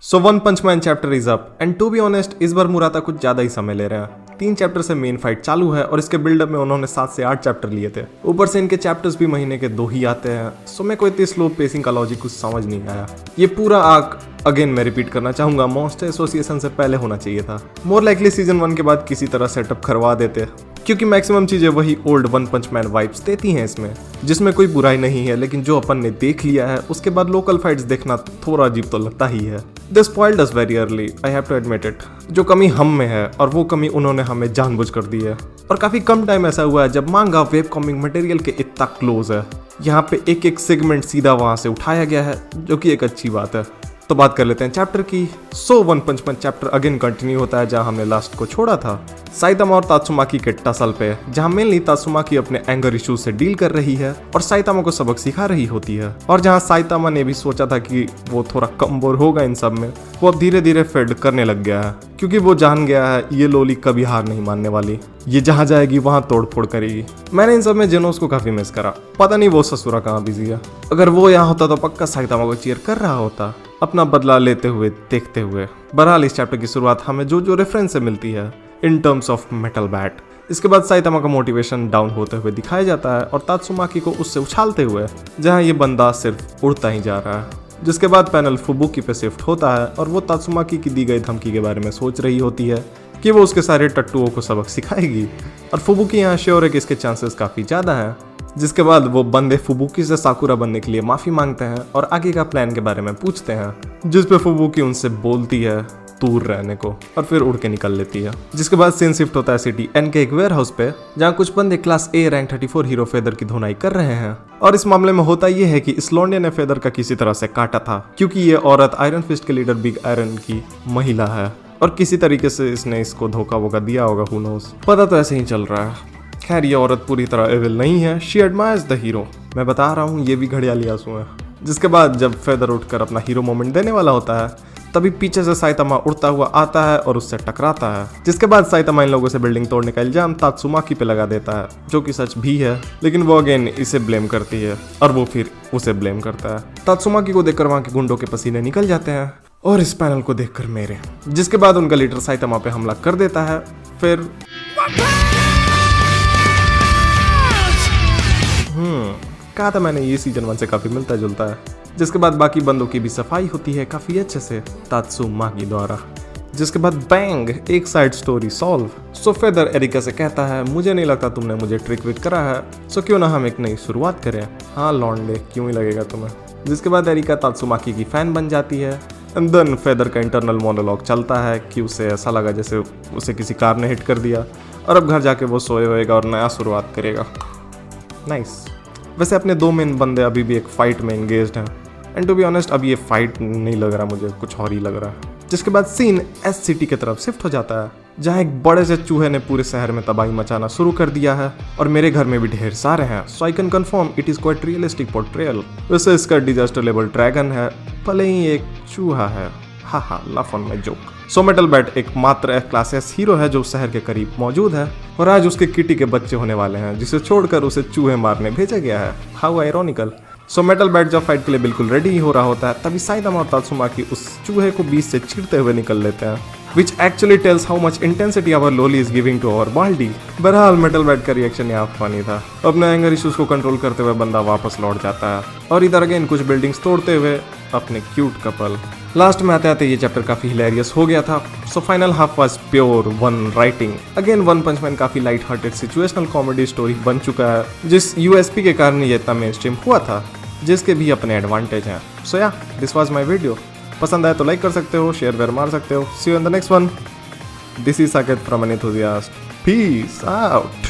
So One Punch Man chapter is up and to be honest इस बार Murata कुछ ज्यादा ही समय ले रहे हैं। 3 चैप्टर से मेन फाइट चालू है और इसके बिल्डअप में उन्होंने 7 से 8 चैप्टर लिए थे। ऊपर से इनके चैप्टर्स भी महीने के 2 ही आते हैं। सो मेरे को इतनी स्लो पेसिंग का लॉजिक कुछ समझ नहीं आया। ये पूरा आर्क अगेन मैं रिपीट करना चाहूंगा, मॉन्स्टर एसोसिएशन से पहले होना चाहिए था। मोर लाइकली सीजन 1 के बाद किसी तरह सेटअप करवा देते, क्योंकि मैक्सिमम चीजें वही old one Punch man vibes देती हैं इसमें, जिसमें कोई बुराई नहीं है। लेकिन जो अपन ने देख लिया है उसके बाद लोकल फाइट्स देखना थोड़ा अजीब तो लगता ही है। They spoiled us very early, I have to admit it. जो कमी हम में है और वो कमी उन्होंने हमें जानबूझ कर दी है। और काफी कम टाइम ऐसा हुआ है जब मांगा वेब कॉमिक मटेरियल के इतना क्लोज है। यहाँ पे एक एक सेगमेंट सीधा वहां से उठाया गया है, जो कि एक अच्छी बात है। तो बात कर लेते हैं चैप्टर की। सो One Punch Man chapter again continue होता है जहां हमने लास्ट को छोड़ा था, साइतामा और तात्सुमाकी के टसल पे, जहां मेनली तात्सुमाकी अपने एंगर इश्यूज से डील कर रही है और साइतामा को सबक सिखा रही होती है। और जहां साइतामा ने भी सोचा था कि वो थोड़ा कमजोर होगा इन सब में, वो अब धीरे धीरे फेड करने लग गया है, क्योंकि वो जान गया है ये लोली कभी हार नहीं मानने वाली। ये जहां जाएगी वहां तोड़फोड़ करेगी। मैंने इन सब में जेनोस को काफी मिस करा। पता नहीं वो ससुरा कहाँ बिजी है। अगर वो यहाँ होता तो पक्का साइतामा को चीयर कर रहा होता, अपना बदला लेते हुए देखते हुए। बहरहाल इस चैप्टर की शुरुआत हमें जो रेफरेंस से मिलती है in terms of metal bat. इसके बाद साइतामा का मोटिवेशन डाउन होते हुए दिखाया जाता है और तात्सुमाकी को उससे उछालते हुए, जहां ये बंदा सिर्फ उड़ता ही जा रहा है। जिसके बाद पैनल फुबुकी पे शिफ्ट होता है और वो तात्सुमाकी की दी गई धमकी के बारे में सोच रही होती है कि वो उसके सारे टट्टुओं को सबक सिखाएगी। और फुबुकी यहाँ श्योर है कि इसके चांसेस काफी ज्यादा हैं। जिसके बाद वो बंदे फुबुकी से साकुरा बनने के लिए माफी मांगते हैं और आगे का प्लान के बारे में पूछते हैं, जिस पे फुबुकी उनसे बोलती है दूर रहने को और फिर उड़ के निकल लेती है। जिसके बाद सीन शिफ्ट होता है सिटी एन के एक वेयर हाउस पे, जहाँ कुछ बंदे class A rank 34 hero feather की धुनाई कर रहे हैं। और इस मामले में होता यह है कि इस लौंडे ने फेदर का किसी तरह से काटा था, क्योंकि ये औरत आयरन फिस्ट के लीडर बिग आयरन की महिला है और किसी तरीके से इसने इसको धोखा वोखा दिया होगा, हू नोस। पता तो ऐसे ही चल रहा है। खैर ये औरत पूरी तरह एविल नहीं है, शी एडमायर्स द हीरो। मैं बता रहा हूँ ये भी घड़ियाली आंसू है। जिसके बाद जब फेदर उठकर अपना हीरो मोमेंट देने वाला होता है, तभी पीछे से साइतामा उड़ता हुआ आता है और उससे टकराता है। जिसके बाद साइतामा इन लोगों से बिल्डिंग तोड़ने का इल्जाम तात्सुमाकी पे लगा देता है, जो कि सच भी है। लेकिन वो अगेन इसे ब्लेम करती है और वो फिर उसे ब्लेम करता है। तात्सुमाकी को देखकर वहां के गुंडों के पसीने निकल जाते हैं और इस पैनल को देखकर मेरे। जिसके बाद उनका लीडर साइतामा पे हमला कर देता है। फिर कहा था मैंने ये सीजन 1 से काफी मिलता जुलता है। जिसके बाद बाकी बंदों की भी सफाई होती है काफी अच्छे से तात्सुमाकी द्वारा। जिसके बाद बैंग, एक साइड स्टोरी सॉल्व। सो फेदर एरिका से कहता है, मुझे नहीं लगता तुमने मुझे ट्रिक विक करा है, सो क्यों ना हम एक नई शुरुआत करें। हाँ लॉन्डे, क्यों ही लगेगा तुम्हें। जिसके बाद एरिका तात्सुमाकी की फैन बन जाती है। एंड देन फेदर का इंटरनल मोनोलॉग चलता है कि उसे ऐसा लगा जैसे उसे किसी कार ने हिट कर दिया और अब घर जाके वो सोए होएगा और नया शुरुआत करेगा। नाइस। वैसे अपने 2 मेन बंदे अभी भी एक फाइट में एंगेज्ड हैं एंड टू बी ऑनेस्ट अब ये फाइट नहीं लग रहा, मुझे कुछ और ही लग रहा है। जिसके बाद सीन एस सिटी की तरफ शिफ्ट हो जाता है, जहाँ एक बड़े से चूहे ने पूरे शहर में तबाही मचाना शुरू कर दिया है और मेरे घर में भी ढेर सारे हैं। So I can confirm it is quite realistic portrayal. वैसे इसका डिजास्टर लेवल ड्रैगन है, भले ही एक चूहा है। हा laugh on my joke. So metal bat एक मात्र क्लास एस हीरो है जो शहर के करीब मौजूद है और आज उसके किटी के बच्चे होने वाले हैं, जिसे छोड़कर उसे चूहे मारने भेजा गया है। How ironical. So metal bat जब फाइट के लिए बिल्कुल रेडी हो रहा होता है, तभी साइतामा और तात्सुमाकी उस चूहे को बीच से चीरते हुए निकल लेते हैं, which actually tells how much intensity our loli is giving to our baldi। बहरहाल मेटल बैट का रिएक्शन यहाँ फनी था। अपने एंगर इश्यूज को कंट्रोल करते हुए बंदा वापस लौट जाता है और इधर अगेन कुछ बिल्डिंग्स तोड़ते हुए अपने क्यूट कपल। लास्ट में आते आते ये चैप्टर काफी हिलेरियस हो गया था। So final half was pure one writing. Again One Punch Man काफी light hearted situational comedy story बन चुका है, जिस यूएसपी के कारण ये इतना मेन स्ट्रीम हुआ था, जिसके भी अपने एडवांटेज हैं। सो या दिस वाज माय वीडियो। पसंद आया तो लाइक कर सकते हो, शेयर वेयर मार सकते हो। See you in the next one. This is Saket from an enthusiast. Peace out.